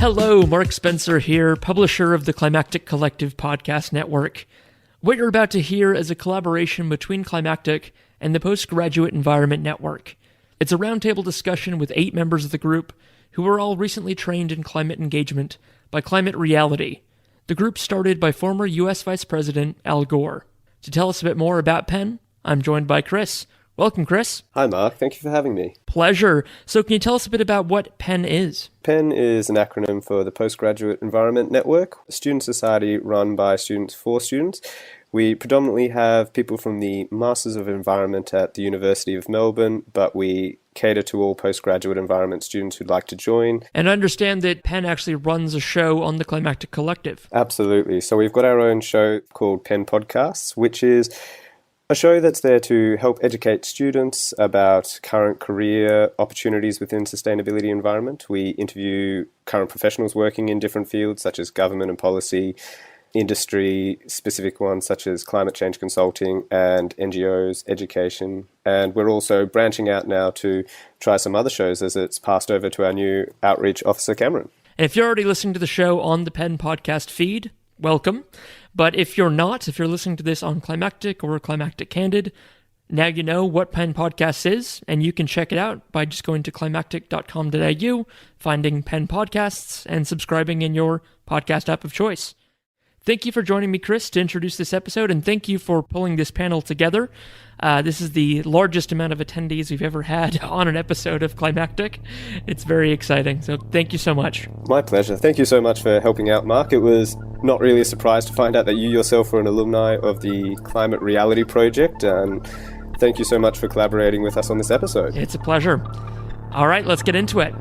Hello, Mark Spencer here, publisher of the Climactic Collective Podcast Network. What you're about to hear is a collaboration between Climactic and the Postgraduate Environment Network. It's a roundtable discussion with 8 members of the group who were all recently trained in climate engagement by Climate Reality, the group started by former U.S. Vice President Al Gore. To tell us a bit more about PEN, I'm joined by Chris. Welcome, Chris. Hi, Mark. Thank you for having me. Pleasure. So can you tell us a bit about what PEN is? PEN is an acronym for the Postgraduate Environment Network, a student society run by students for students. We predominantly have people from the Masters of Environment at the University of Melbourne, but we cater to all postgraduate environment students who'd like to join. And I understand that PEN actually runs a show on the Climactic Collective. Absolutely. So we've got our own show called PEN Podcasts, which is a show that's there to help educate students about current career opportunities within sustainability environment. We interview current professionals working in different fields such as government and policy, industry-specific ones such as climate change consulting and NGOs, education. And we're also branching out now to try some other shows as it's passed over to our new outreach officer, Cameron. And if you're already listening to the show on the PEN podcast feed, welcome. But if you're not, if you're listening to this on Climactic or Climactic Candid, now you know what PEN Podcasts is, and you can check it out by just going to climactic.com.au, finding PEN Podcasts, and subscribing in your podcast app of choice. Thank you for joining me, Chris, to introduce this episode, and thank you for pulling this panel together. This is the largest amount of attendees we've ever had on an episode of Climactic. It's very exciting, so thank you so much. My pleasure. Thank you so much for helping out, Mark. It was not really a surprise to find out that you yourself were an alumni of the Climate Reality project, and thank you so much for collaborating with us on this episode. It's a pleasure. All right, let's get into it.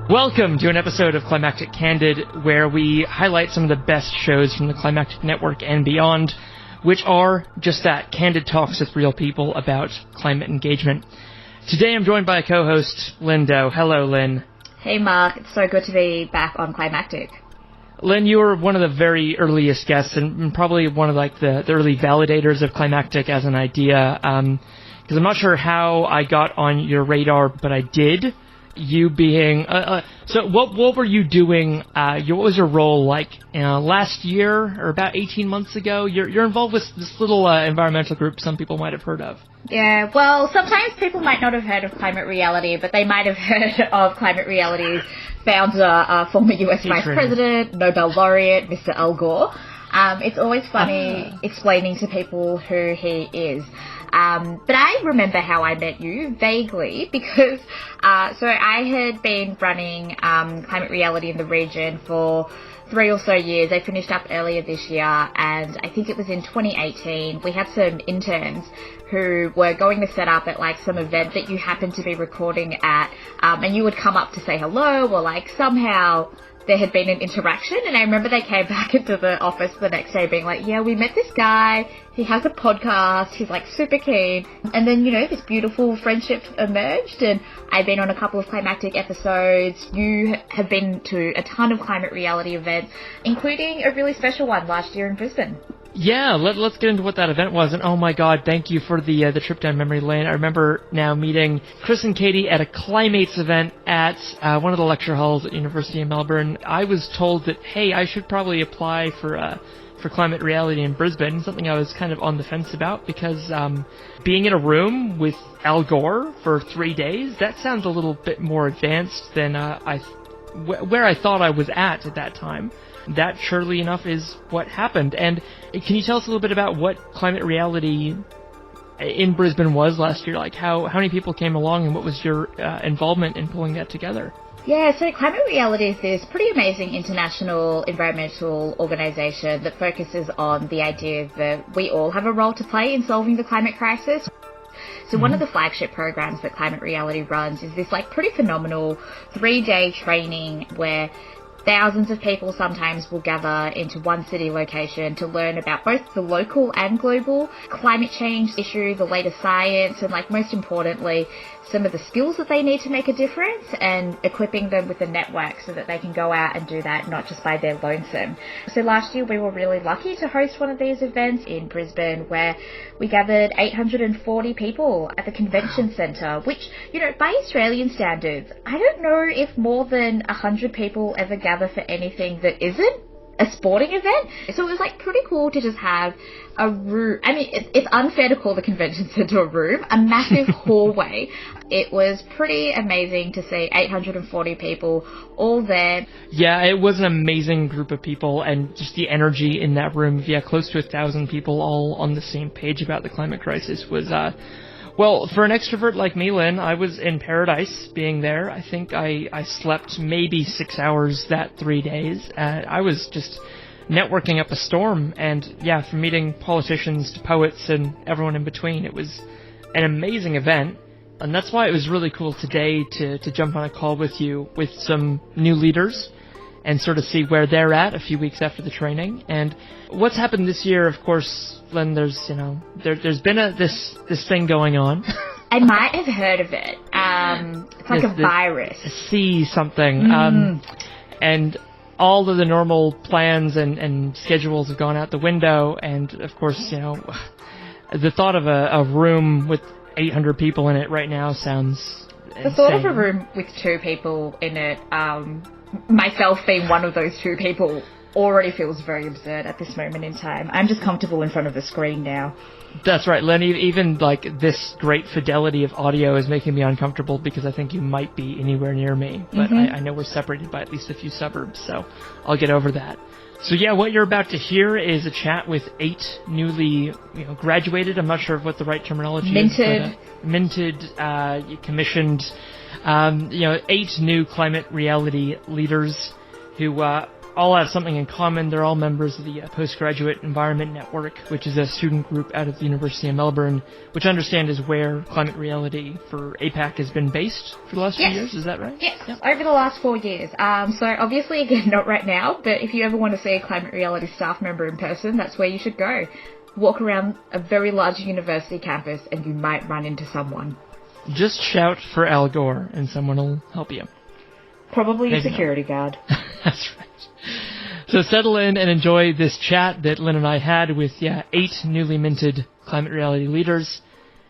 Welcome to an episode of Climactic Candid, where we highlight some of the best shows from the Climactic Network and beyond, which are just that, candid talks with real people about climate engagement. Today I'm joined by a co-host, Linh Do. Hello, Linh. Hey, Mark. It's so good to be back on Climactic. Linh, you were one of the very earliest guests and probably one of the early validators of Climactic as an idea, because I'm not sure how I got on your radar, but I did. You being so what were you doing, what was your role like last year or about 18 months ago? You're involved with this little environmental group some people might have heard of. Yeah, well, sometimes people might not have heard of Climate Reality, but they might have heard of Climate Reality's founder, former US Vice President, Nobel laureate, Mr. Al Gore. It's always funny explaining to people who he is. But I remember how I met you vaguely because, so I had been running Climate Reality in the region for 3 or so years. I finished up earlier this year, and I think it was in 2018. We had some interns who were going to set up at some event that you happened to be recording at, and you would come up to say hello, or somehow there had been an interaction. And I remember they came back into the office the next day being like, yeah, we met this guy, he has a podcast, he's super keen. And then, this beautiful friendship emerged, and I've been on a couple of Climactic episodes. You have been to a ton of Climate Reality events, including a really special one last year in Brisbane. Yeah, let's get into what that event was. And oh my God, thank you for the trip down memory lane. I remember now meeting Chris and Katie at a Climates event at one of the lecture halls at University of Melbourne. I was told that, hey, I should probably apply for Climate Reality in Brisbane, something I was kind of on the fence about because being in a room with Al Gore for 3 days, that sounds a little bit more advanced than where I thought I was at that time. That, surely enough, is what happened. And can you tell us a little bit about what Climate Reality in Brisbane was last year? How many people came along, and what was your involvement in pulling that together? Yeah, so Climate Reality is this pretty amazing international environmental organisation that focuses on the idea that we all have a role to play in solving the climate crisis. So one of the flagship programs that Climate Reality runs is this pretty phenomenal 3-day training where Thousands of people sometimes will gather into one city location to learn about both the local and global climate change issue, the latest science, and most importantly, some of the skills that they need to make a difference, and equipping them with a network so that they can go out and do that not just by their lonesome. So last year we were really lucky to host one of these events in Brisbane, where we gathered 840 people at the convention centre, which, by Australian standards, I don't know if more than 100 people ever gather for anything that isn't a sporting event. So it was pretty cool to just have a room. I mean, it's unfair to call the convention centre a room, a massive hallway. It was pretty amazing to see 840 people all there. Yeah, it was an amazing group of people, and just the energy in that room. Yeah, close to 1,000 people all on the same page about the climate crisis was, well, for an extrovert like me, Lynn, I was in paradise being there. I think I slept maybe 6 hours that 3 days. I was just networking up a storm, and yeah, from meeting politicians to poets and everyone in between, it was an amazing event. And that's why it was really cool today to jump on a call with you with some new leaders and sort of see where they're at a few weeks after the training. And what's happened this year, of course, Lynn, there's been this thing going on. I might have heard of it. It's like a virus. See something. And all of the normal plans and schedules have gone out the window. And of course, the thought of a room with 800 people in it right now sounds insane. The thought of a room with 2 people in it, myself being one of those 2 people, already feels very absurd at this moment in time. I'm just comfortable in front of the screen now. That's right, Len. Even this great fidelity of audio is making me uncomfortable because I think you might be anywhere near me. But I know we're separated by at least a few suburbs, so I'll get over that. So yeah, what you're about to hear is a chat with 8 newly graduated, I'm not sure of what the right terminology is. Minted, commissioned, 8 new climate reality leaders who all have something in common. They're all members of the Postgraduate Environment Network, which is a student group out of the University of Melbourne, which I understand is where Climate Reality for APAC has been based for the last few years. Is that right? Yes, over the last 4 years. So obviously, again, not right now, but if you ever want to see a Climate Reality staff member in person, that's where you should go. Walk around a very large university campus and you might run into someone. Just shout for Al Gore and someone will help you. Probably a security guard. That's right. So settle in and enjoy this chat that Lynn and I had with 8 newly minted Climate Reality leaders,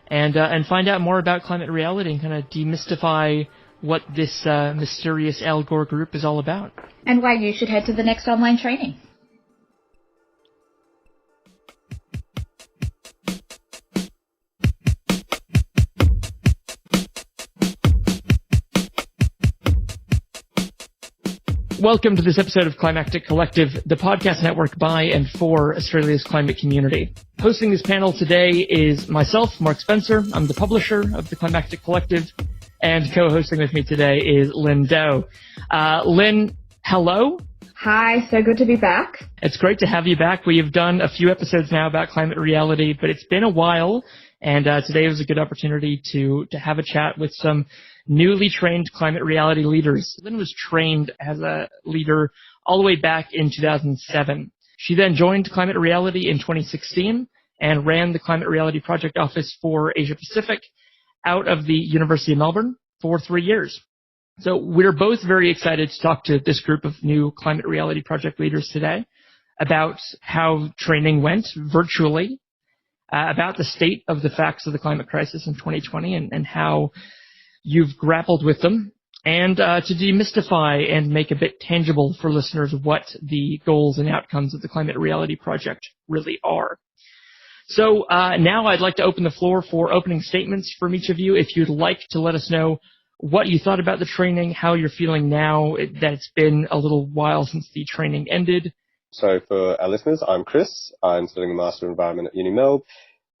and find out more about Climate Reality and kind of demystify what this mysterious Al Gore group is all about. And why you should head to the next online training. Welcome to this episode of Climactic Collective, the podcast network by and for Australia's climate community. Hosting this panel today is myself, Mark Spencer. I'm the publisher of the Climactic Collective, and co-hosting with me today is Linh Do. Lynn, hello. Hi, so good to be back. It's great to have you back. We have done a few episodes now about climate reality, but it's been a while, and today was a good opportunity to have a chat with some newly trained climate reality leaders. Lynn was trained as a leader all the way back in 2007. She then joined Climate Reality in 2016 and ran the Climate Reality Project Office for Asia Pacific out of the University of Melbourne for 3 years. So we're both very excited to talk to this group of new Climate Reality Project leaders today about how training went virtually, about the state of the facts of the climate crisis in 2020 and how you've grappled with them, and to demystify and make a bit tangible for listeners what the goals and outcomes of the Climate Reality Project really are. So now I'd like to open the floor for opening statements from each of you. If you'd like to let us know what you thought about the training, how you're feeling now that it's been a little while since the training ended. So for our listeners, I'm Chris. I'm studying a Master of Environment at Uni Melb.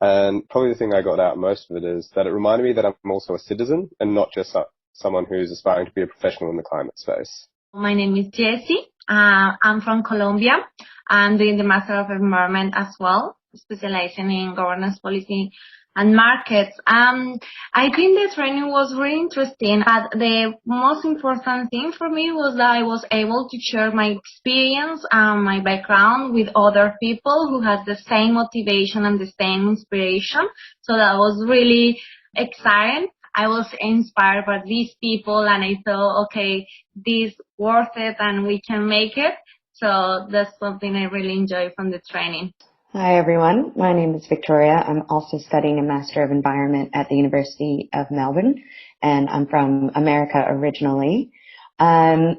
And probably the thing I got out most of it is that it reminded me that I'm also a citizen and not just someone who's aspiring to be a professional in the climate space. My name is Jessie. I'm from Colombia. I'm doing the Master of Environment as well, specializing in governance policy and markets. I think the training was really interesting, but the most important thing for me was that I was able to share my experience and my background with other people who had the same motivation and the same inspiration. So that was really exciting. I was inspired by these people, and I thought, okay, this worth it and we can make it. So that's something I really enjoy from the training. Hi, everyone. My name is Victoria. I'm also studying a Master of Environment at the University of Melbourne, and I'm from America originally. I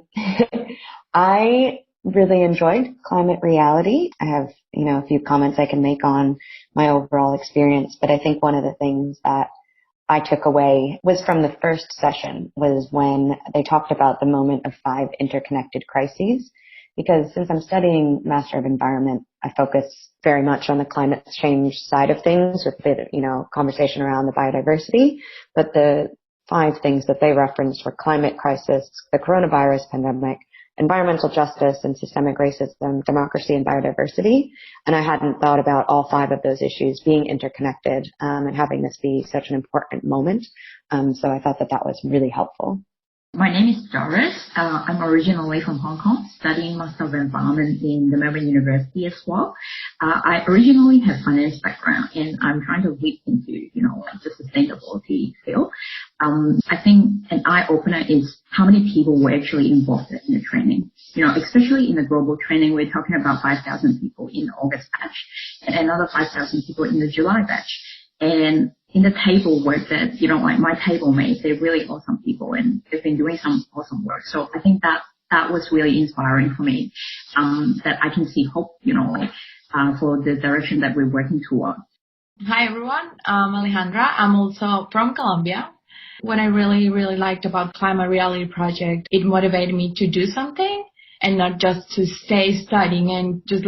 really enjoyed Climate Reality. I have, a few comments I can make on my overall experience, but I think one of the things that I took away was from the first session was when they talked about the moment of 5 interconnected crises. Because since I'm studying Master of Environment, I focus very much on the climate change side of things with a bit of, conversation around the biodiversity. But the 5 things that they referenced were climate crisis, the coronavirus pandemic, environmental justice and systemic racism, democracy and biodiversity. And I hadn't thought about all 5 of those issues being interconnected and having this be such an important moment. So I thought that was really helpful. My name is Doris. I'm originally from Hong Kong, studying Master of Environment in the Melbourne University as well. I originally have finance background, and I'm trying to leap into, the sustainability field. I think an eye-opener is how many people were actually involved in the training. Especially in the global training, we're talking about 5,000 people in the August batch and another 5,000 people in the July batch. And in the table work that, like my table mates, they're really awesome people and they've been doing some awesome work. So I think that was really inspiring for me, that I can see hope, for the direction that we're working toward. Hi everyone, I'm Alejandra. I'm also from Colombia. What I really, really liked about Climate Reality Project, it motivated me to do something and not just to stay studying and just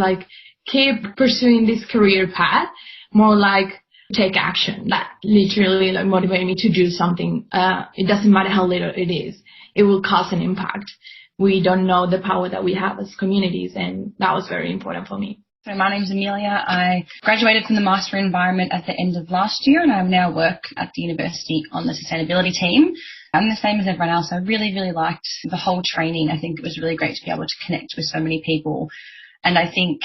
keep pursuing this career path, more like take action. That literally motivated me to do something. It doesn't matter how little it is. It will cause an impact. We don't know the power that we have as communities, and that was very important for me. So my name's Amelia. I graduated from the Master in Environment at the end of last year, and I now work at the university on the sustainability team. I'm the same as everyone else. I really, really liked the whole training. I think it was really great to be able to connect with so many people. And I think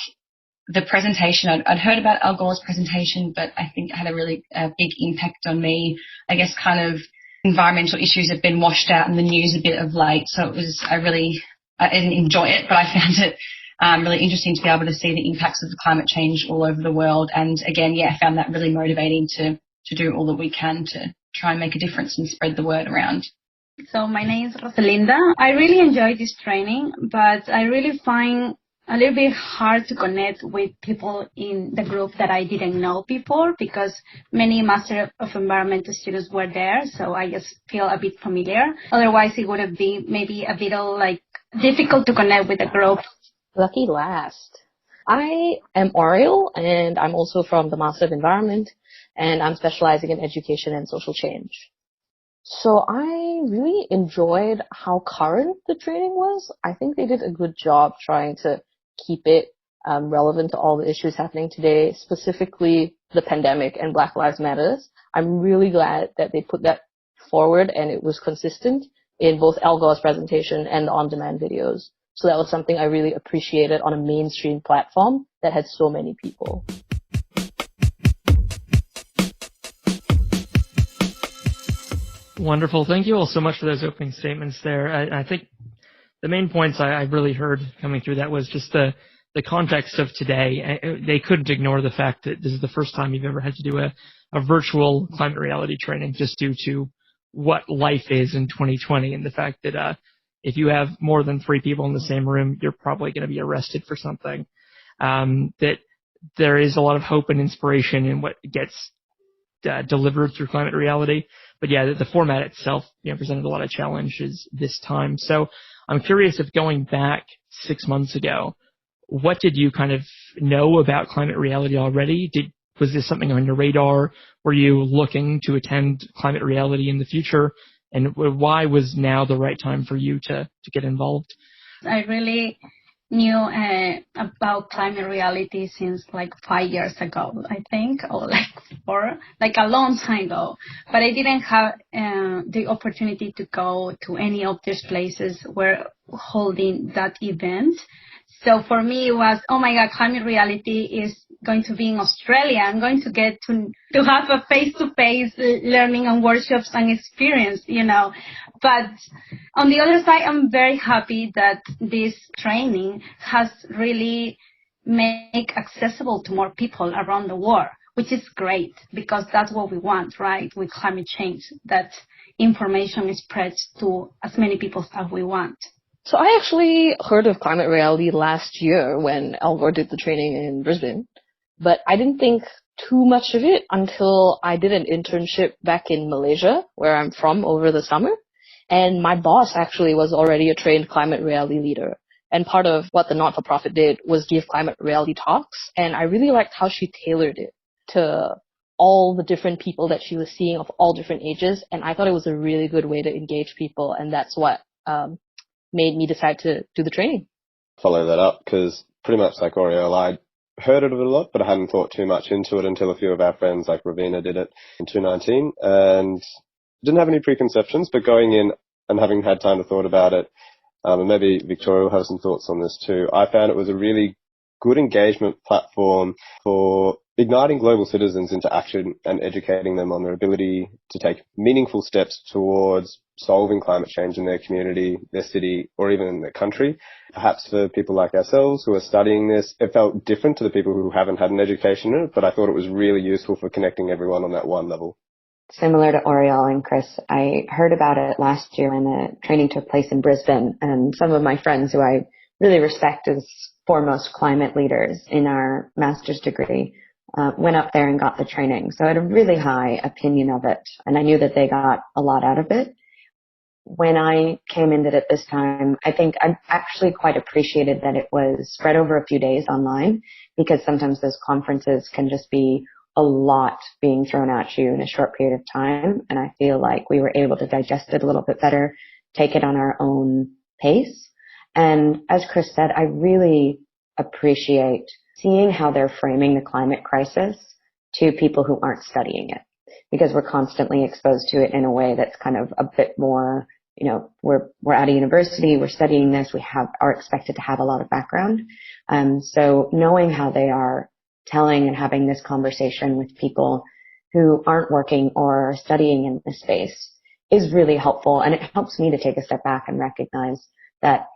the presentation, I'd heard about Al Gore's presentation, but I think it had a really big impact on me. I guess kind of environmental issues have been washed out in the news a bit of late. So I didn't enjoy it, but I found it really interesting to be able to see the impacts of the climate change all over the world. And again, I found that really motivating to do all that we can to try and make a difference and spread the word around. So my name is Rosalinda. I really enjoyed this training, but I really find a little bit hard to connect with people in the group that I didn't know before because many Master of Environmental students were there, so I just feel a bit familiar. Otherwise, it would have been maybe a bit difficult to connect with the group. Lucky last. I am Oriel, and I'm also from the Master of Environment, and I'm specializing in education and social change. So I really enjoyed how current the training was. I think they did a good job trying to keep it relevant to all the issues happening today, specifically the pandemic and Black Lives Matter. I'm really glad that they put that forward and it was consistent in both Al Gore's presentation and the on-demand videos. So that was something I really appreciated on a mainstream platform that had so many people. Wonderful. Thank you all so much for those opening statements there. I think the main points I really heard coming through that was just the context of today. They couldn't ignore the fact that this is the first time you've ever had to do a virtual climate reality training just due to what life is in 2020 and the fact that if you have more than 3 people in the same room, you're probably going to be arrested for something. That there is a lot of hope and inspiration in what gets delivered through climate reality. But the format itself, presented a lot of challenges this time. So I'm curious if going back 6 months ago, what did you kind of know about climate reality already? Was this something on your radar? Were you looking to attend climate reality in the future? And why was now the right time for you to get involved? I really knew about climate reality since 5 years ago, I think, or before, like a long time ago, but I didn't have the opportunity to go to any of these places where holding that event. So for me, it was, oh my God, Climate Reality is going to be in Australia. I'm going to get to have a face-to-face learning and workshops and experience, But on the other side, I'm very happy that this training has really made accessible to more people around the world, which is great because that's what we want, right? With climate change, that information is spread to as many people as we want. So I actually heard of Climate Reality last year when Al Gore did the training in Brisbane, but I didn't think too much of it until I did an internship back in Malaysia, where I'm from, over the summer. And my boss actually was already a trained Climate Reality leader. And part of what the not-for-profit did was give Climate Reality talks. And I really liked how she tailored it to all the different people that she was seeing of all different ages. And I thought it was a really good way to engage people. And that's what made me decide to do the training. Follow that up, because pretty much like Oriel, I heard of it a lot, but I hadn't thought too much into it until a few of our friends like Ravina did it in 2019 and didn't have any preconceptions, but going in and having had time to thought about it, and maybe Victoria will have some thoughts on this too, I found it was a really good engagement platform for igniting global citizens into action and educating them on their ability to take meaningful steps towards solving climate change in their community, their city, or even in their country. Perhaps for people like ourselves who are studying this, it felt different to the people who haven't had an education in it, but I thought it was really useful for connecting everyone on that one level. Similar to Oriel and Chris, I heard about it last year when the training took place in Brisbane, and some of my friends who I really respect as foremost climate leaders in our master's degree went up there and got the training. So I had a really high opinion of it, and I knew that they got a lot out of it. When I came into it this time, I think I actually quite appreciated that it was spread over a few days online, because sometimes those conferences can just be a lot being thrown at you in a short period of time. And I feel like we were able to digest it a little bit better, take it on our own pace. And as Chris said, I really appreciate seeing how they're framing the climate crisis to people who aren't studying it, because we're constantly exposed to it in a way that's kind of a bit more, we're at a university, we're studying this, are expected to have a lot of background. So knowing how they are telling and having this conversation with people who aren't working or studying in this space is really helpful. And it helps me to take a step back and recognize that,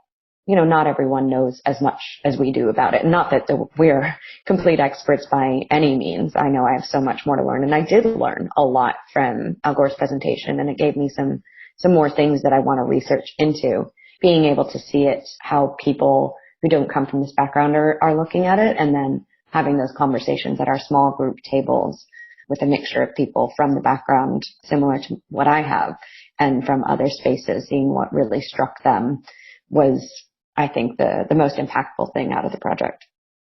not everyone knows as much as we do about it. Not that we're complete experts by any means. I know I have so much more to learn, and I did learn a lot from Al Gore's presentation, and it gave me some more things that I want to research into. Being able to see it, how people who don't come from this background are looking at it, and then having those conversations at our small group tables with a mixture of people from the background similar to what I have and from other spaces, seeing what really struck them was, I think, the most impactful thing out of the project.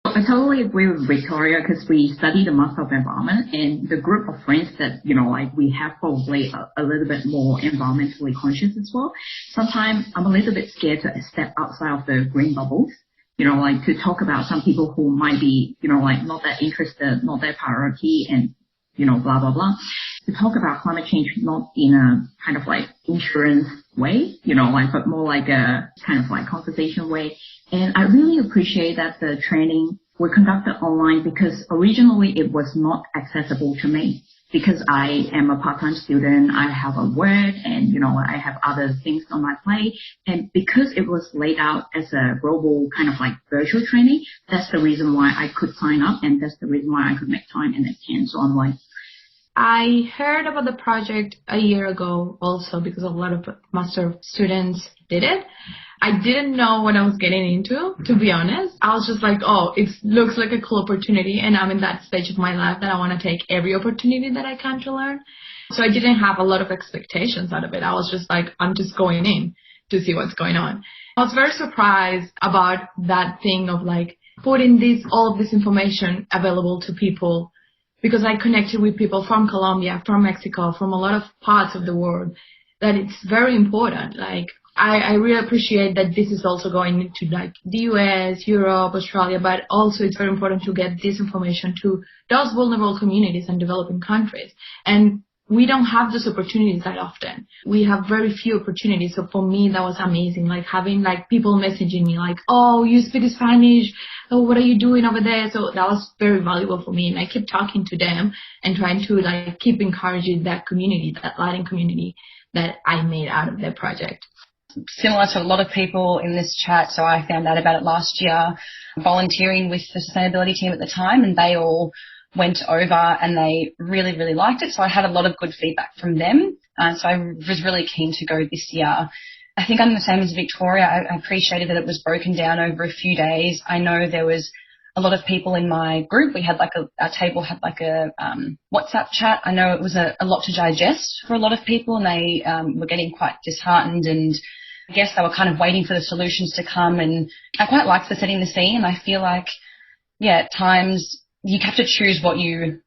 I totally agree with Victoria, because we study the Master of Environment, and the group of friends that, we have probably a little bit more environmentally conscious as well. Sometimes I'm a little bit scared to step outside of the green bubbles. To talk about some people who might be, not that interested, not their priority, and, blah, blah, blah. To talk about climate change not in a kind of like insurance way, but more like a kind of like conversation way. And I really appreciate that the training were conducted online, because originally it was not accessible to me. Because I am a part-time student, I have a work, and, I have other things on my plate. And because it was laid out as a global kind of like virtual training, that's the reason why I could sign up, and that's the reason why I could make time and attend. So I'm like, I heard about the project a year ago also, because a lot of master students did it. I didn't know what I was getting into, to be honest. I was just like, it looks like a cool opportunity, and I'm in that stage of my life that I want to take every opportunity that I can to learn. So I didn't have a lot of expectations out of it. I was just like, I'm just going in to see what's going on. I was very surprised about that thing of like putting all of this information available to people, because I connected with people from Colombia, from Mexico, from a lot of parts of the world, that it's very important. Like, I really appreciate that this is also going to like the US, Europe, Australia, but also it's very important to get this information to those vulnerable communities and developing countries. And we don't have those opportunities that often. We have very few opportunities. So for me, that was amazing. Like having like people messaging me like, oh, you speak Spanish. Oh, what are you doing over there? So that was very valuable for me. And I kept talking to them and trying to like keep encouraging that community, that Latin community that I made out of that project. Similar to a lot of people in this chat, so I found out about it last year, volunteering with the sustainability team at the time, and they all went over and they really, really liked it. So I had a lot of good feedback from them. So I was really keen to go this year. I think I'm the same as Victoria. I appreciated that it was broken down over a few days. I know there was a lot of people in my group. We had like our table had like a WhatsApp chat. I know it was a lot to digest for a lot of people, and they were getting quite disheartened, and I guess they were kind of waiting for the solutions to come. And I quite liked the setting the scene. I feel like, yeah, at times you have to choose what you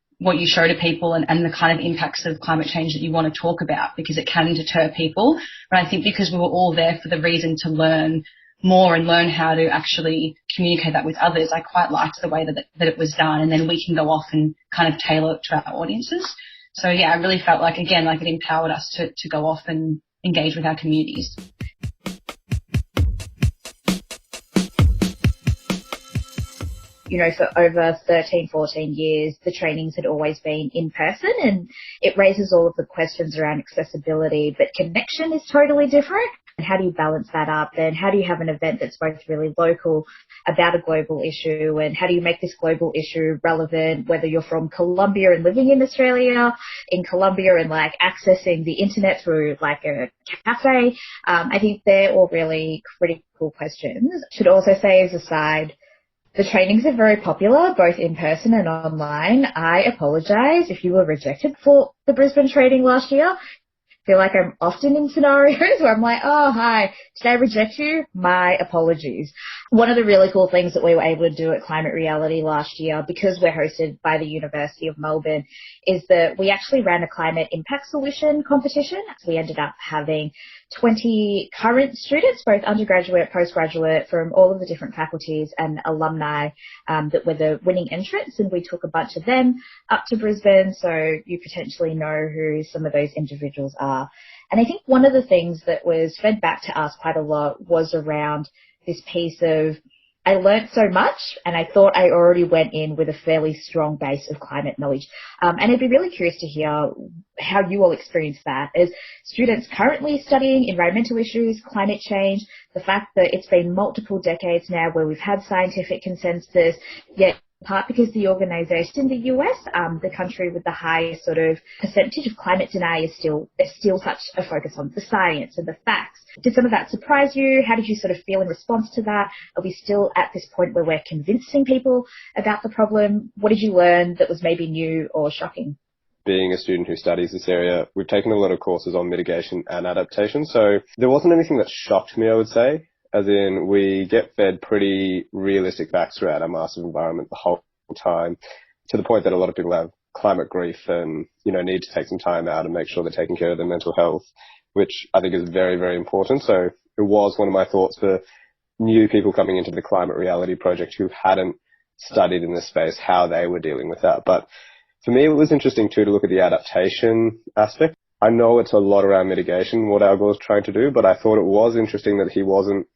show to people and the kind of impacts of climate change that you want to talk about, because it can deter people. But I think because we were all there for the reason to learn more and learn how to actually communicate that with others, I quite liked the way that it was done, and then we can go off and kind of tailor it to our audiences. So yeah, I really felt like, again, like it empowered us to go off and engage with our communities. You know, for over 13, 14 years, the trainings had always been in person, and it raises all of the questions around accessibility, but connection is totally different. And how do you balance that up? And how do you have an event that's both really local about a global issue, and how do you make this global issue relevant, whether you're from Colombia and living in Australia, in Colombia and like accessing the internet through like a cafe? I think they're all really critical questions. Should also say as a side, the trainings are very popular, both in person and online. I apologise if you were rejected for the Brisbane training last year. I feel like I'm often in scenarios where I'm like, oh, hi, did I reject you? My apologies. One of the really cool things that we were able to do at Climate Reality last year, because we're hosted by the University of Melbourne, is that we actually ran a climate impact solution competition. We ended up having 20 current students, both undergraduate, postgraduate, from all of the different faculties and alumni that were the winning entrants, and we took a bunch of them up to Brisbane, so you potentially know who some of those individuals are. And I think one of the things that was fed back to us quite a lot was around this piece of, I learned so much and I thought I already went in with a fairly strong base of climate knowledge. And I'd be really curious to hear how you all experience that as students currently studying environmental issues, climate change, the fact that it's been multiple decades now where we've had scientific consensus, yet in part because the organisation in the US, the country with the highest sort of percentage of climate denial, there's still such a focus on the science and the facts. Did some of that surprise you? How did you sort of feel in response to that? Are we still at this point where we're convincing people about the problem? What did you learn that was maybe new or shocking? Being a student who studies this area, we've taken a lot of courses on mitigation and adaptation, so there wasn't anything that shocked me, I would say. As in, we get fed pretty realistic facts throughout our Master of Environment the whole time, to the point that a lot of people have climate grief and, you know, need to take some time out and make sure they're taking care of their mental health, which I think is very, very important. So it was one of my thoughts for new people coming into the Climate Reality project who hadn't studied in this space, how they were dealing with that. But for me, it was interesting too to look at the adaptation aspect. I know it's a lot around mitigation, what Al Gore's trying to do, but I thought it was interesting that he wasn't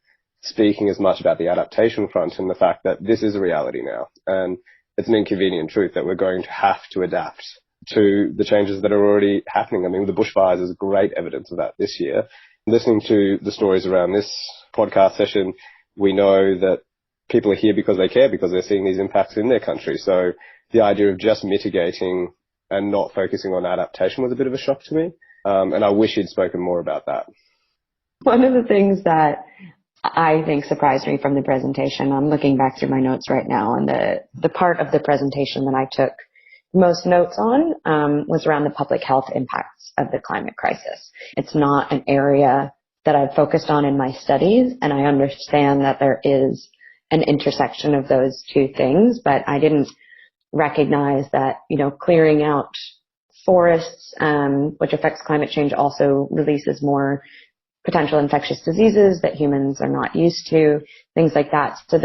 speaking as much about the adaptation front and the fact that this is a reality now. And it's an inconvenient truth that we're going to have to adapt to the changes that are already happening. I mean, the bushfires is great evidence of that this year. Listening to the stories around this podcast session, we know that people are here because they care, because they're seeing these impacts in their country. So the idea of just mitigating and not focusing on adaptation was a bit of a shock to me. And I wish he'd spoken more about that. One of the things that I think surprised me from the presentation, I'm looking back through my notes right now, and the part of the presentation that I took most notes on was around the public health impacts of the climate crisis. It's not an area that I've focused on in my studies, and I understand that there is an intersection of those two things, but I didn't recognize that, you know, clearing out forests, which affects climate change, also releases more potential infectious diseases that humans are not used to, things like that. So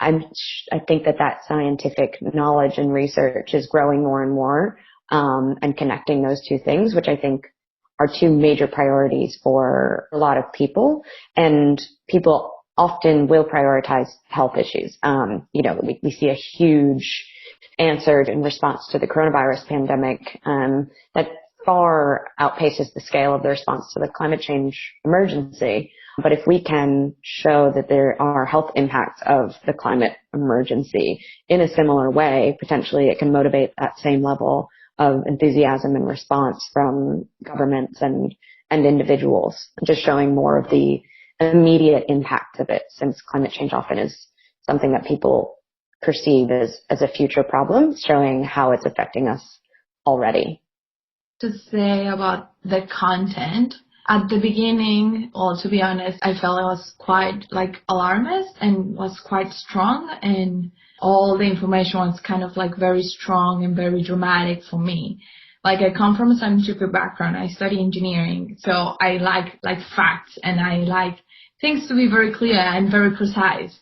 I think that scientific knowledge and research is growing more and more, and connecting those two things, which I think are two major priorities for a lot of people. And people often will prioritize health issues. We see a huge answer in response to the coronavirus pandemic that far outpaces the scale of the response to the climate change emergency. But if we can show that there are health impacts of the climate emergency in a similar way, potentially it can motivate that same level of enthusiasm and response from governments and individuals, just showing more of the immediate impact of it, since climate change often is something that people perceive as a future problem, showing how it's affecting us already. To say about the content, at the beginning, or to be honest, I felt it was quite alarmist and was quite strong, and all the information was kind of very strong and very dramatic for me. I come from a scientific background. I study engineering, so I like facts, and I like things to be very clear and very precise,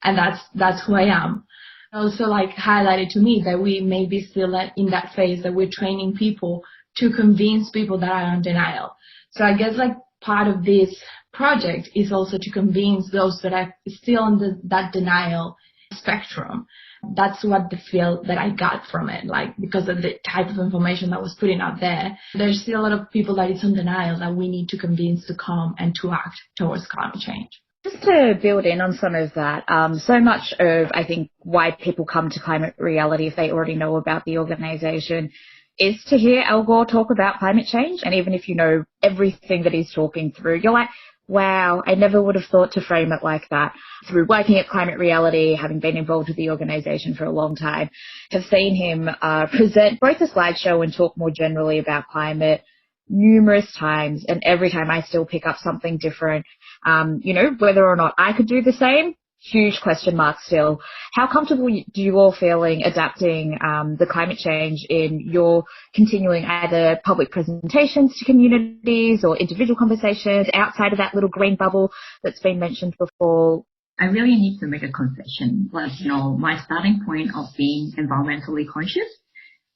and that's who I am. Also highlighted to me that we may be still in that phase that we're training people to convince people that are in denial. So I guess part of this project is also to convince those that are still in that denial spectrum. That's what the feel that I got from it, because of the type of information that was putting out there. There's still a lot of people that is in denial that we need to convince to come and to act towards climate change. Just to build in on some of that, so much of, I think, why people come to Climate Reality if they already know about the organisation is to hear Al Gore talk about climate change. And even if you know everything that he's talking through, you're like, wow, I never would have thought to frame it like that. Through working at Climate Reality, having been involved with the organisation for a long time, have seen him present both a slideshow and talk more generally about climate numerous times. And every time I still pick up something different. Whether or not I could do the same, huge question mark still. How comfortable do you all feeling adapting the climate change in your continuing either public presentations to communities or individual conversations outside of that little green bubble that's been mentioned before? I really need to make a confession. My starting point of being environmentally conscious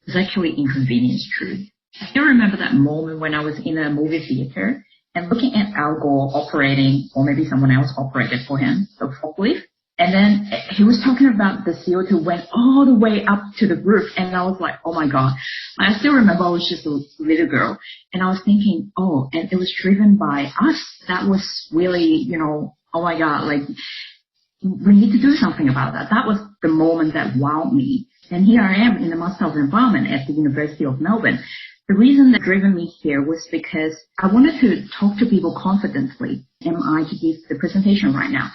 is actually inconvenience truth. I still remember that moment when I was in a movie theater and looking at Al Gore operating, or maybe someone else operated for him, the forklift. And then he was talking about the CO2 went all the way up to the roof. And I was like, oh my God. I still remember I was just a little girl. And I was thinking, and it was driven by us. That was really, oh my God, we need to do something about that. That was the moment that wowed me. And here I am in the Master of Environment at the University of Melbourne. The reason that driven me here was because I wanted to talk to people confidently. Am I to give the presentation right now?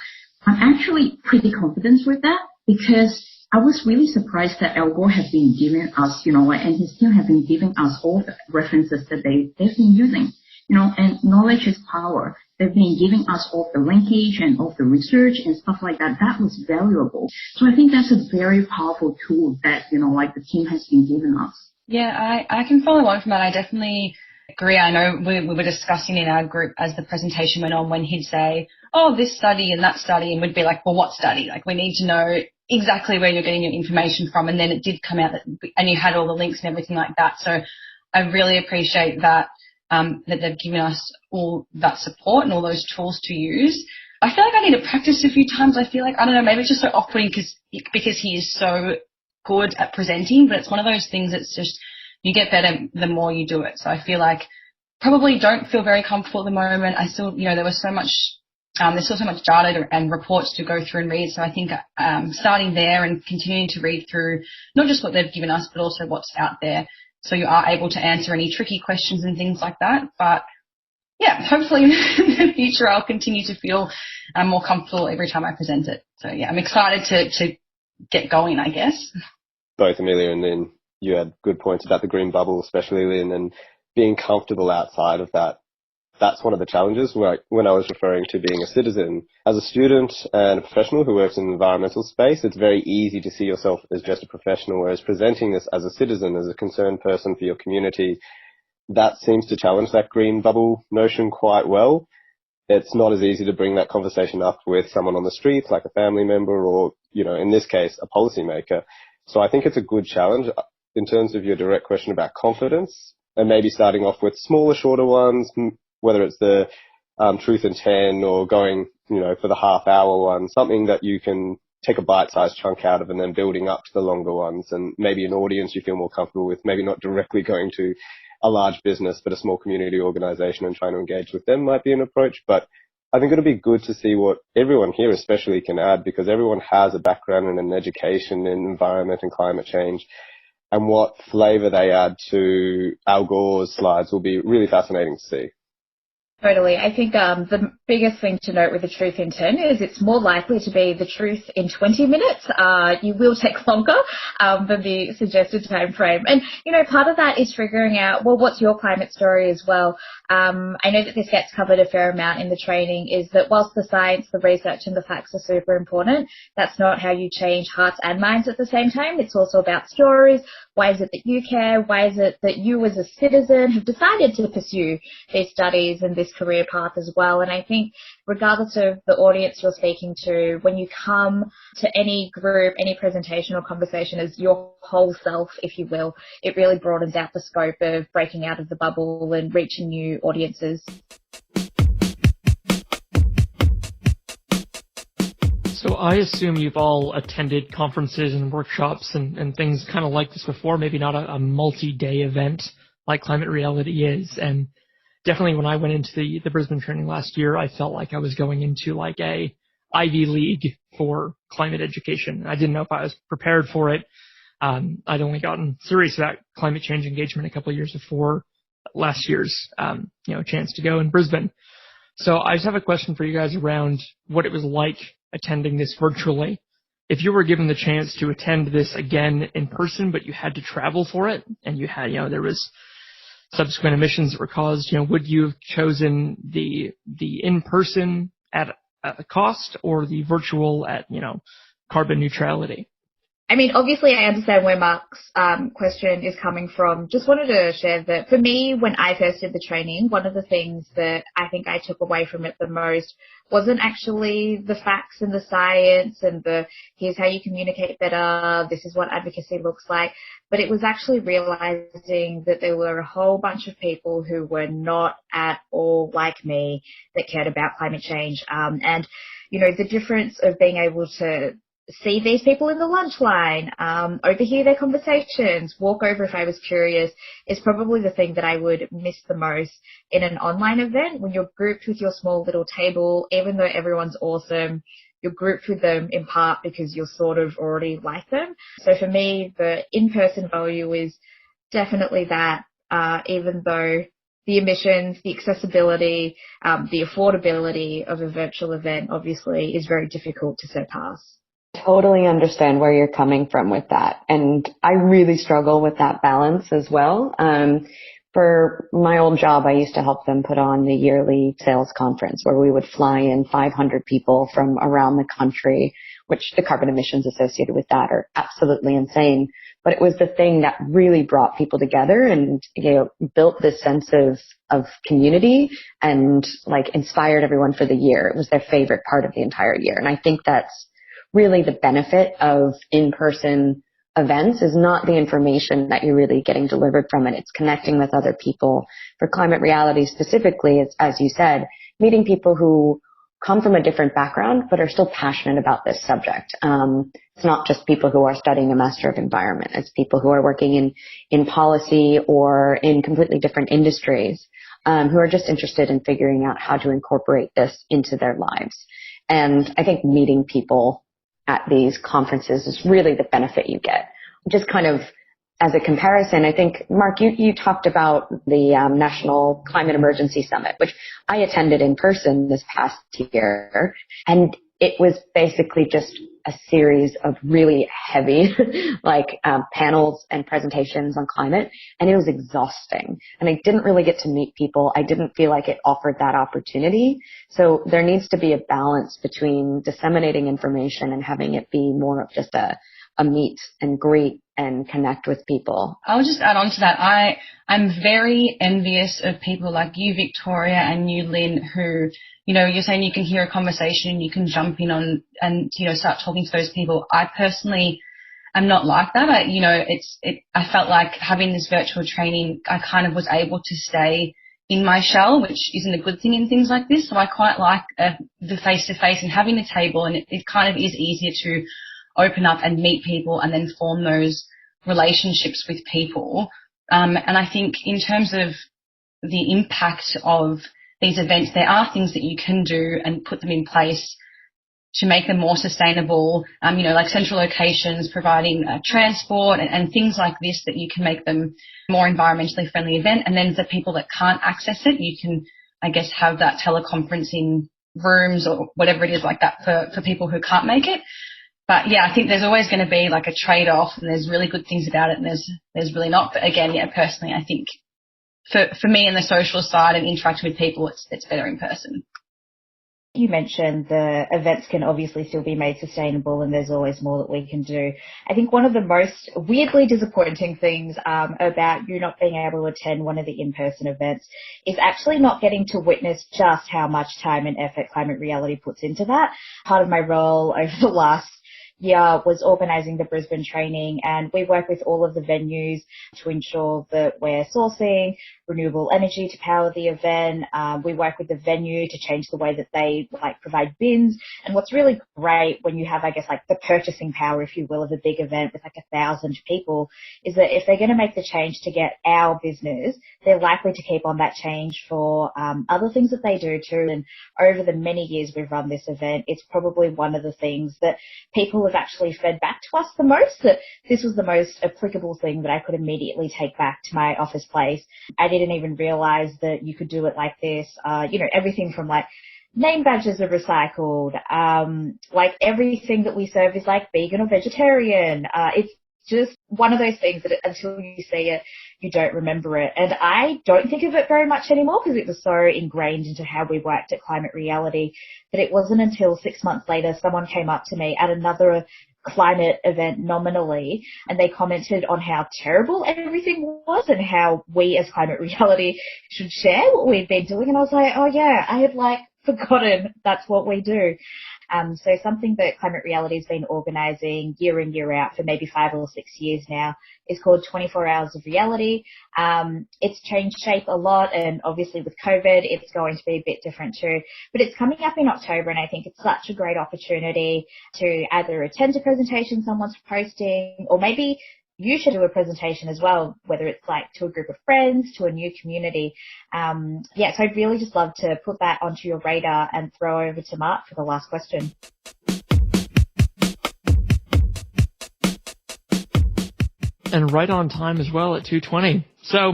I'm actually pretty confident with that because I was really surprised that Al Gore has been giving us, and his team have been giving us all the references that they've been using, and knowledge is power. They've been giving us all the linkage and all the research and stuff like that. That was valuable. So I think that's a very powerful tool that, the team has been giving us. Yeah, I can follow on from that. I definitely agree. I know we were discussing in our group as the presentation went on when he'd say, this study and that study, and we'd be like, well, what study? We need to know exactly where you're getting your information from. And then it did come out and you had all the links and everything like that. So I really appreciate that, that they've given us all that support and all those tools to use. I feel like I need to practice a few times. I feel like, I don't know, maybe it's just so off-putting because he is so good at presenting, but it's one of those things that's just, you get better the more you do it. So I feel like probably don't feel very comfortable at the moment. I still, there was so much, there's still so much data and reports to go through and read. So I think starting there and continuing to read through not just what they've given us, but also what's out there. So you are able to answer any tricky questions and things like that. But yeah, hopefully in the future I'll continue to feel more comfortable every time I present it. So yeah, I'm excited to get going, I guess. Both Amelia and Lynn, you had good points about the green bubble, especially Lynn, and being comfortable outside of that. That's one of the challenges when I was referring to being a citizen. As a student and a professional who works in the environmental space, it's very easy to see yourself as just a professional, whereas presenting this as a citizen, as a concerned person for your community, that seems to challenge that green bubble notion quite well. It's not as easy to bring that conversation up with someone on the street, like a family member or, in this case, a policymaker. So I think it's a good challenge in terms of your direct question about confidence, and maybe starting off with smaller, shorter ones, whether it's the Truth in 10 or going, for the half-hour one, something that you can take a bite-sized chunk out of and then building up to the longer ones, and maybe an audience you feel more comfortable with, maybe not directly going to a large business, but a small community organization and trying to engage with them might be an approach. But I think it'll be good to see what everyone here especially can add, because everyone has a background in an education in environment and climate change, and what flavor they add to Al Gore's slides will be really fascinating to see. Totally. I think the biggest thing to note with the truth in 10 is it's more likely to be the truth in 20 minutes. You will take longer than the suggested time frame. And, part of that is figuring out, well, what's your climate story as well? I know that this gets covered a fair amount in the training, is that whilst the science, the research and the facts are super important, that's not how you change hearts and minds at the same time. It's also about stories. Why is it that you care? Why is it that you as a citizen have decided to pursue these studies and this career path as well? And I think regardless of the audience you're speaking to, when you come to any group, any presentation or conversation as your whole self, if you will, it really broadens out the scope of breaking out of the bubble and reaching new audiences. So I assume you've all attended conferences and workshops and things kind of like this before, maybe not a multi-day event like Climate Reality is. And definitely when I went into the Brisbane training last year, I felt like I was going into like a Ivy League for climate education. I didn't know if I was prepared for it. I'd only gotten serious about climate change engagement a couple of years before last year's, chance to go in Brisbane. So I just have a question for you guys around what it was like attending this virtually. If you were given the chance to attend this again in person, but you had to travel for it, and you had, there was subsequent emissions that were caused, would you have chosen the in-person at a cost or the virtual at, carbon neutrality? I mean, obviously I understand where Mark's question is coming from. Just wanted to share that for me, when I first did the training, one of the things that I think I took away from it the most wasn't actually the facts and the science and here's how you communicate better, this is what advocacy looks like, but it was actually realizing that there were a whole bunch of people who were not at all like me that cared about climate change. And, the difference of being able to see these people in the lunch line, overhear their conversations, walk over if I was curious, is probably the thing that I would miss the most in an online event. When you're grouped with your small little table, even though everyone's awesome, you're grouped with them in part because you're sort of already like them. So for me, the in-person value is definitely that, even though the emissions, the accessibility, the affordability of a virtual event obviously is very difficult to surpass. Totally understand where you're coming from with that. And I really struggle with that balance as well. For my old job, I used to help them put on the yearly sales conference where we would fly in 500 people from around the country, which the carbon emissions associated with that are absolutely insane. But it was the thing that really brought people together and, built this sense of community and inspired everyone for the year. It was their favorite part of the entire year. And I think that's really the benefit of in-person events, is not the information that you're really getting delivered from it. It's connecting with other people. For Climate Reality specifically, it's, as you said, meeting people who come from a different background but are still passionate about this subject. It's not just people who are studying a Master of Environment. It's people who are working in policy or in completely different industries, who are just interested in figuring out how to incorporate this into their lives. And I think meeting people at these conferences is really the benefit you get. Just kind of as a comparison, I think, Mark, you talked about the National Climate Emergency Summit, which I attended in person this past year. And it was basically just a series of really heavy, panels and presentations on climate. And it was exhausting. And I didn't really get to meet people. I didn't feel like it offered that opportunity. So there needs to be a balance between disseminating information and having it be more of just a meet and greet and connect with people. I'll just add on to that. I'm very envious of people like you, Victoria, and you, Lynn, who, you know, you're saying you can hear a conversation, you can jump in on and, you know, start talking to those people. I personally am not like that. I felt like having this virtual training, I kind of was able to stay in my shell, which isn't a good thing in things like this. So I quite like the face-to-face and having a table, and it kind of is easier to open up and meet people and then form those relationships with people. And I think in terms of the impact of these events, there are things that you can do and put them in place to make them more sustainable, you know, like central locations, providing transport and things like this, that you can make them more environmentally friendly event. And then the people that can't access it, you can, I guess, have that teleconferencing rooms or whatever it is like that for people who can't make it. But yeah, I think there's always going to be like a trade-off, and there's really good things about it and there's really not. But again, yeah, personally, I think for me and the social side and interacting with people, it's better in person. You mentioned the events can obviously still be made sustainable, and there's always more that we can do. I think one of the most weirdly disappointing things about you not being able to attend one of the in-person events is actually not getting to witness just how much time and effort Climate Reality puts into that. Part of my role over the last year was organising the Brisbane training, and we work with all of the venues to ensure that we're sourcing renewable energy to power the event. We work with the venue to change the way that they provide bins. And what's really great when you have, I guess, the purchasing power, if you will, of a big event with 1,000 people, is that if they're going to make the change to get our business, they're likely to keep on that change for other things that they do too. And over the many years we've run this event, it's probably one of the things that people have actually fed back to us the most, that this was the most applicable thing that I could immediately take back to my office place. I didn't even realize that you could do it like this. Everything from name badges are recycled. Everything that we serve is vegan or vegetarian. It's just one of those things that until you see it, you don't remember it. And I don't think of it very much anymore because it was so ingrained into how we worked at Climate Reality that it wasn't until 6 months later someone came up to me at another climate event nominally, and they commented on how terrible everything was and how we as Climate Reality should share what we've been doing. And I was like, oh yeah, I had forgotten that's what we do. So something that Climate Reality has been organising year in, year out for maybe 5 or 6 years now is called 24 Hours of Reality. It's changed shape a lot, and obviously with COVID, it's going to be a bit different too. But it's coming up in October, and I think it's such a great opportunity to either attend a presentation someone's posting, or maybe you should do a presentation as well, whether it's to a group of friends, to a new community. So I'd really just love to put that onto your radar and throw over to Mark for the last question. And right on time as well at 2:20. So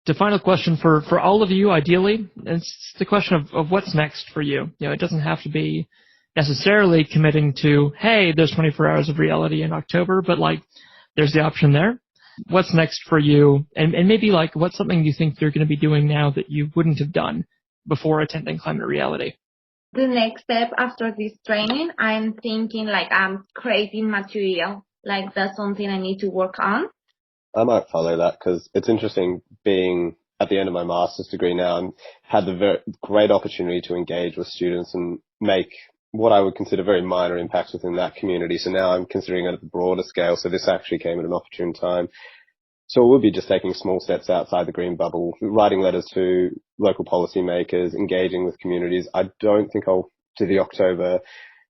the final question for all of you, ideally, it's the question of what's next for you. It doesn't have to be necessarily committing to, hey, there's 24 Hours of Reality in October, but there's the option there. What's next for you? And maybe what's something you think you're going to be doing now that you wouldn't have done before attending Climate Reality? The next step after this training, I'm thinking I'm creating material. That's something I need to work on. I might follow that because it's interesting being at the end of my master's degree now and had the very great opportunity to engage with students and make what I would consider very minor impacts within that community. So now I'm considering it at a broader scale. So this actually came at an opportune time. So we'll be just taking small steps outside the green bubble, writing letters to local policymakers, engaging with communities. I don't think I'll do the October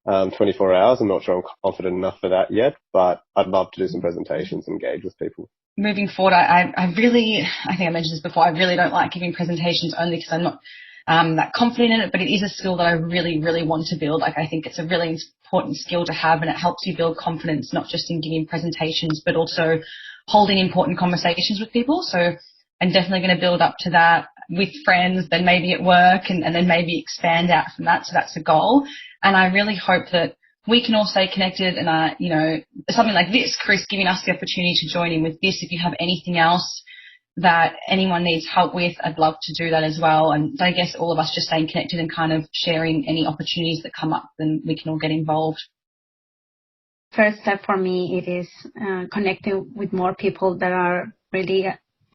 24 hours. I'm not sure I'm confident enough for that yet, but I'd love to do some presentations and engage with people. Moving forward, I think I mentioned this before, I really don't like giving presentations only because I'm not that confident in it, but it is a skill that I really, really want to build. I think it's a really important skill to have, and it helps you build confidence, not just in giving presentations, but also holding important conversations with people. So I'm definitely going to build up to that with friends, then maybe at work, and then maybe expand out from that. So that's a goal. And I really hope that we can all stay connected, and, something like this, Chris, giving us the opportunity to join in with this. If you have anything else that anyone needs help with, I'd love to do that as well. And I guess all of us just staying connected and kind of sharing any opportunities that come up, then we can all get involved. first step for me, it is connecting with more people that are really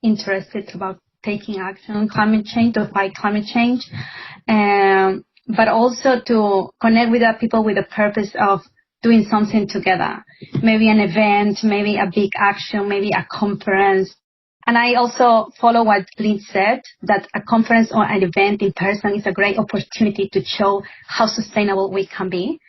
interested about taking action on climate change, to fight climate change, but also to connect with the people with the purpose of doing something together. Maybe an event, maybe a big action, maybe a conference. And I also follow what Lynn said, that a conference or an event in person is a great opportunity to show how sustainable we can be.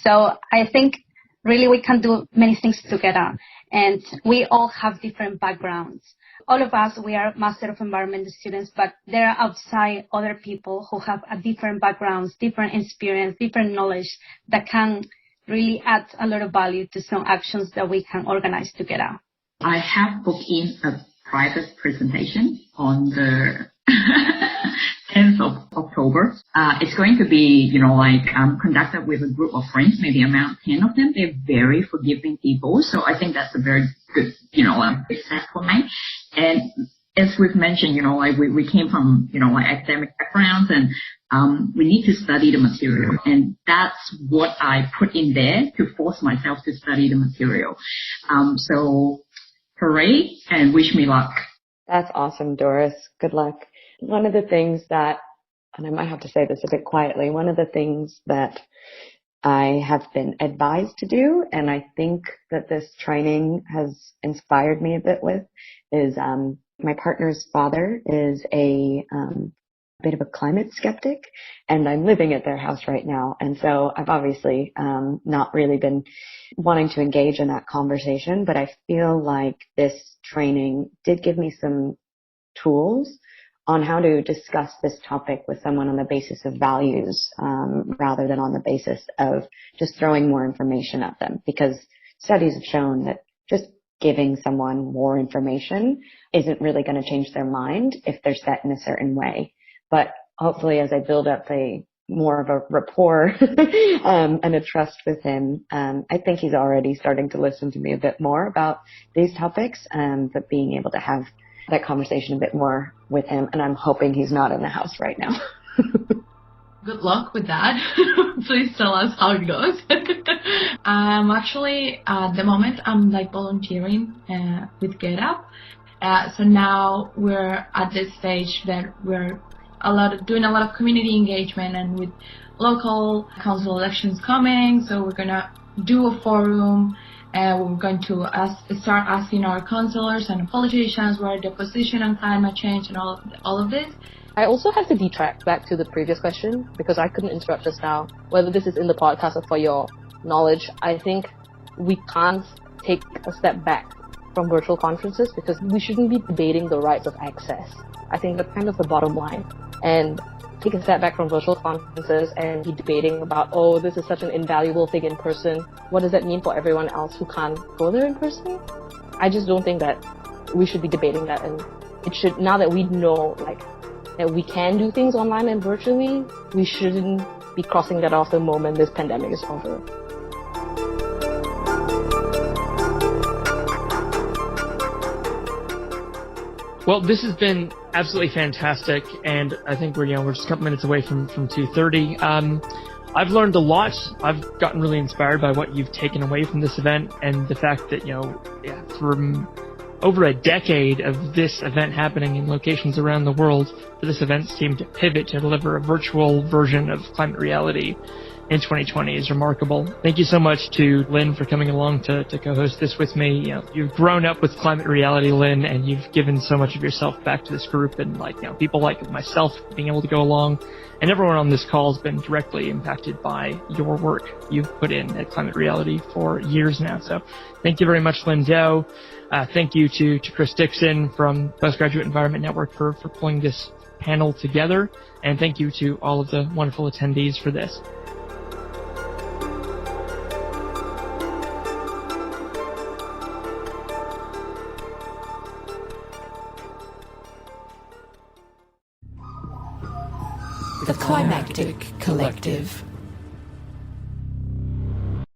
So I think really we can do many things together. And we all have different backgrounds. All of us, we are Master of Environment students, but there are outside other people who have a different backgrounds, different experience, different knowledge that can really add a lot of value to some actions that we can organize together. I have booked in a private presentation on the 10th of October. It's going to be, conducted with a group of friends, maybe around 10 of them. They're very forgiving people. So I think that's a very good, big step for me. And as we've mentioned, we came from, academic backgrounds, and we need to study the material. And that's what I put in there to force myself to study the material. So hooray and wish me luck. That's awesome, Doris. Good luck. One of the things that, and I might have to say this a bit quietly, one of the things that I have been advised to do, and I think that this training has inspired me a bit with, is my partner's father is a bit of a climate skeptic, and I'm living at their house right now. And so I've obviously not really been wanting to engage in that conversation, but I feel like this training did give me some tools on how to discuss this topic with someone on the basis of values rather than on the basis of just throwing more information at them, because studies have shown that just giving someone more information isn't really going to change their mind if they're set in a certain way. But hopefully, as I build up more of a rapport and a trust with him, I think he's already starting to listen to me a bit more about these topics, but being able to have that conversation a bit more with him. And I'm hoping he's not in the house right now. Good luck with that. Please tell us how it goes. Actually, at the moment, I'm volunteering with Get Up. So now we're at this stage that we're doing a lot of community engagement, and with local council elections coming, so we're gonna do a forum. We're going to start asking our councillors and politicians what their position on climate change and all of this. I also have to detract back to the previous question because I couldn't interrupt just now. Whether this is in the podcast or for your knowledge, I think we can't take a step back from virtual conferences because we shouldn't be debating the rights of access. I think that's kind of the bottom line. And take a step back from virtual conferences and be debating about, oh, this is such an invaluable thing in person. What does that mean for everyone else who can't go there in person? I just don't think that we should be debating that. And it should, now that we know, that we can do things online and virtually, we shouldn't be crossing that off the moment this pandemic is over. Well, this has been absolutely fantastic, and I think we're just a couple minutes away from 2:30. I've learned a lot. I've gotten really inspired by what you've taken away from this event, and the fact that from over a decade of this event happening in locations around the world, for this event team to pivot to deliver a virtual version of Climate Reality in 2020 is remarkable. Thank you so much to Lynn for coming along to co-host this with me. You've grown up with Climate Reality, Lynn, and you've given so much of yourself back to this group, and people like myself being able to go along, and everyone on this call has been directly impacted by your work you've put in at Climate Reality for years now. So thank you very much, Linh Do. Thank you to Chris Dixon from Postgraduate Environment Network for pulling this panel together, and thank you to all of the wonderful attendees for this. The Climactic Collective.